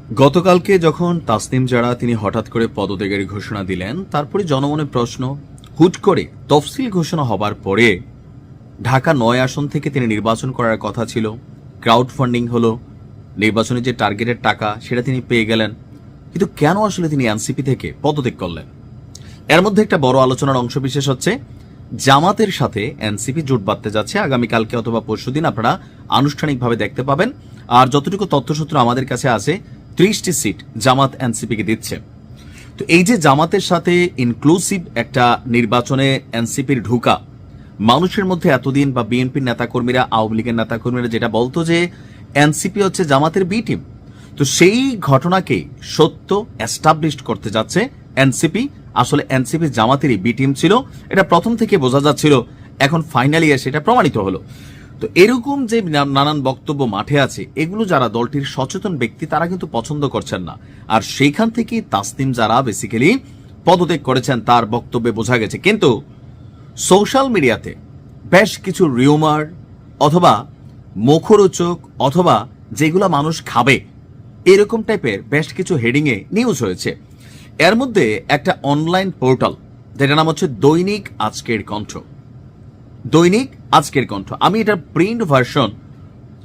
গতকালকে যখন তাসনিম জারা তিনি হঠাৎ করে পদত্যাগের ঘোষণা দিলেন, তারপরে জনমনে প্রশ্ন, হুট করে তফসিল ঘোষণা হবার পরে ঢাকা ৯ আসন থেকে তিনি নির্বাচন করার কথা ছিল, ক্রাউড ফান্ডিং হলো, নির্বাচনে যে টার্গেটের টাকা সেটা তিনি পেয়ে গেলেন, কিন্তু কেন আসলে তিনি এনসিপি থেকে পদত্যাগ করলেন? এর মধ্যে একটা বড় আলোচনার অংশ বিশেষ হচ্ছে জামাতের সাথে এনসিপি জোট বাঁধতে যাচ্ছে। আগামীকালকে অথবা পরশুদিন আপনারা আনুষ্ঠানিকভাবে দেখতে পাবেন। আর যতটুকু তথ্যসূত্র আমাদের কাছে আছে, 30টি সিট জামাত এনসিপিকে দিচ্ছে। তো এই যে জামাতের সাথে ইনক্লুসিভ একটা নির্বাচনে এনসিপির ঢুকা, মানুষের মধ্যে এতদিন বা বিএনপির নেতাকর্মীরা, আওয়ামী লীগের নেতাকর্মীরা যেটা বলতো যে এনসিপি হচ্ছে জামাতের বি টিম, তো সেই ঘটনাকে সত্য এস্টাবলিশড করতে যাচ্ছে এনসিপি। আসলে এনসিপি জামাতেরই বি টিম ছিল, এটা প্রথম থেকে বোঝা যাচ্ছিল, এখন ফাইনালি এসে এটা প্রমাণিত হলো। তো এরকম যে নানান বক্তব্য মাঠে আছে, এগুলো যারা দলটির সচেতন ব্যক্তি তারা কিন্তু পছন্দ করছেন না। আর সেইখান থেকে তাসনিম জারা বেসিক্যালি পদত্যাগ করেছেন, তার বক্তব্যে বোঝা গেছে। কিন্তু সোশ্যাল মিডিয়াতে বেশ কিছু রিউমার অথবা মুখরোচক অথবা যেগুলো মানুষ খাবে এরকম টাইপের বেশ কিছু হেডিংয়ে নিউজ হয়েছে। এর মধ্যে একটা অনলাইন পোর্টাল যেটার নাম হচ্ছে দৈনিক আজকের কণ্ঠ। দৈনিক আজকের কণ্ঠ, আমি এটার প্রিন্ট ভার্সন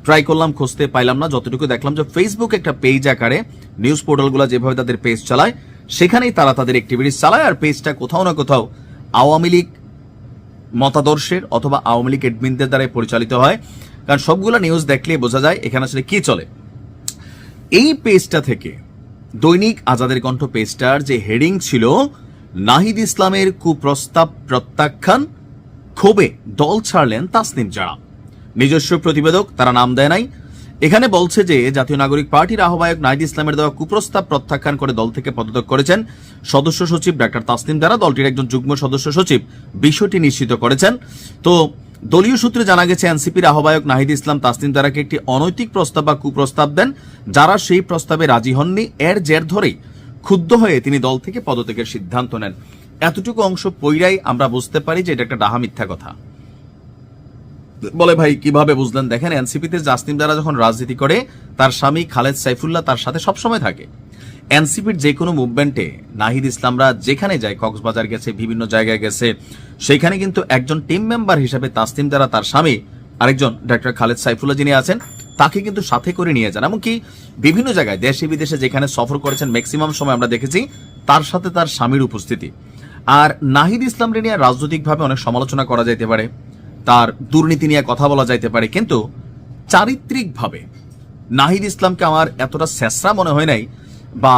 ট্রাই করলাম, খুঁজতে পাইলাম না। যতটুকু দেখলাম যে ফেসবুক একটা পেজ আকারে নিউজ পোর্টালগুলো যেভাবে তাদের পেজ চালায়, সেখানেই তারা তাদের অ্যাক্টিভিটিস চালায়। আর পেজটা কোথাও না কোথাও আওয়ামী লীগ মতাদর্শের অথবা আওয়ামী লীগ এডমিনদের দ্বারাই পরিচালিত হয়, কারণ সবগুলো নিউজ দেখলে বোঝা যায় এখানে আসলে কি চলে। এই পেজটা থেকে দৈনিক আজাদের কণ্ঠ পেজটার যে হেডিং ছিল, নাহিদ ইসলামের কুপ্রস্তাব প্রত্যাখ্যান, ক্ষোভে দল ছাড়লেন তাসনিম জারা। নিজস্ব প্রতিবেদক, তারা নাম দেয় নাই, এখানে বলছে যে জাতীয় নাগরিক পার্টির আহ্বায়ক নাহিদ ইসলামের দেওয়া কুপ্রস্তাব প্রত্যাখ্যান করে দল থেকে পদত্যাগ করেছেন সদস্য সচিব ডাক্তার তাসনিম জারা। দলটির একজন যুগ্ম সদস্য সচিব বিষয়টি নিশ্চিত করেছেন। তো দলীয় সূত্রে জানা গেছে, এনসিপির আহ্বায়ক নাহিদ ইসলাম তাসনিম জারাকে একটি অনৈতিক প্রস্তাব বা কুপ্রস্তাব দেন, যারা সেই প্রস্তাবে রাজি হননি। এর জের ধরেই ক্ষুব্ধ হয়ে তিনি দল থেকে পদত্যাগের সিদ্ধান্ত নেন। এতটুকু অংশ পইরাই আমরা বুঝতে পারি যে এটা একটা ডাহা মিথ্যা কথা। বলে ভাই কিভাবে বুঝলেন? দেখেন, এনসিপিতে তাসনিম জারা যখন রাজনীতি করে, তার স্বামী খালেদ সাইফুল্লাহ তার সাথে সবসময় থাকে। এনসিপির যে কোনো মুভমেন্টে নাহিদ ইসলামরা যেখানে যায়, কক্সবাজার গেছে, বিভিন্ন জায়গায় গেছে, সেখানে কিন্তু একজন টিম মেম্বার হিসেবে তাসনিম জারা, তার স্বামী, আরেকজন ডক্টর খালেদ সাইফুল্লাহ যিনি আছেন, তাকে কিন্তু সাথে করে নিয়ে যান। এমনকি বিভিন্ন জায়গায় দেশে বিদেশে যেখানে সফর করেছেন, ম্যাক্সিমাম সময় আমরা দেখেছি তার সাথে তার স্বামীর উপস্থিতি। আর নাহিদ ইসলামকে নিয়ে রাজনৈতিকভাবে অনেক সমালোচনা করা যাইতে পারে, তার দুর্নীতি নিয়ে কথা বলা যাইতে পারে, কিন্তু চারিত্রিকভাবে নাহিদ ইসলামকে আমার এতটা শেষরা মনে হয় নাই, বা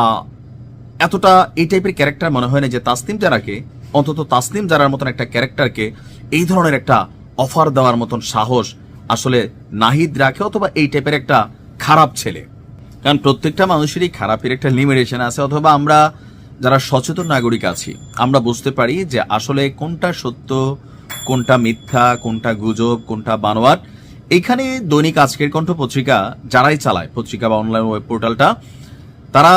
এতটা এই টাইপের ক্যারেক্টার মনে হয় না যে তাসনিম জারাকে, অন্তত তাসনিম জারার মতন একটা ক্যারেক্টারকে এই ধরনের একটা অফার দেওয়ার মতন সাহস আসলে নাহিদ রাখে, অথবা এই টাইপের একটা খারাপ ছেলে। কারণ প্রত্যেকটা মানুষেরই খারাপের একটা লিমিটেশন আছে, অথবা আমরা যারা সচেতন নাগরিক আছি আমরা বুঝতে পারি যে আসলে কোনটা সত্য, কোনটা মিথ্যা, কোনটা গুজব, কোনটা বানোয়াট। এখানে দৈনিক আজকের কণ্ঠ পত্রিকা যারাই চালায়, পত্রিকা বা অনলাইন ওয়েব পোর্টালটা, তারা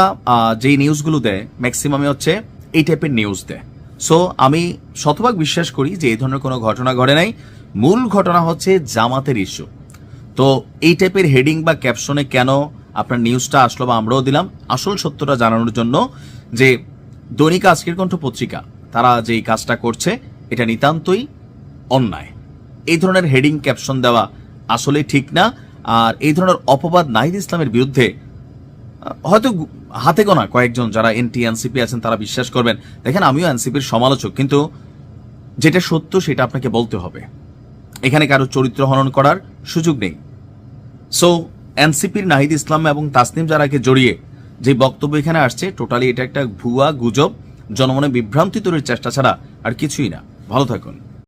যেই নিউজগুলো দেয় ম্যাক্সিমামে হচ্ছে এই টাইপের নিউজ দেয়। সো আমি শতভাগ বিশ্বাস করি যে এই ধরনের কোনো ঘটনা ঘটে নাই। মূল ঘটনা হচ্ছে জামাতের ইস্যু। তো এই টাইপের হেডিং বা ক্যাপশনে কেন আপনার নিউজটা আসলো বা আমরাও দিলাম, আসল সত্যটা জানানোর জন্য যে দৈনিক আজকের কণ্ঠ পত্রিকা তারা যেই কাজটা করছে এটা নিতান্তই অন্যায়। এই ধরনের হেডিং ক্যাপশন দেওয়া আসলে ঠিক না। আর এই ধরনের অপবাদ নাহিদ ইসলামের বিরুদ্ধে হয়তো হাতে গোনা কয়েকজন যারা এনটি এনসিপি আছেন তারা বিশ্বাস করবেন। দেখেন, আমিও এনসিপির সমালোচক, কিন্তু যেটা সত্য সেটা আপনাকে বলতে হবে। এখানে কারো চরিত্র হনন করার সুযোগ নেই। সো এনসিপির নাহিদ ইসলাম এবং তাসনিম জারাকে জড়িয়ে যে বক্তব্য এখানে আসছে, টোটালি এটা একটা ভুয়া গুজব, জনমনে বিভ্রান্তি তৈরির চেষ্টা ছাড়া আর কিছুই না। ভালো থাকুন।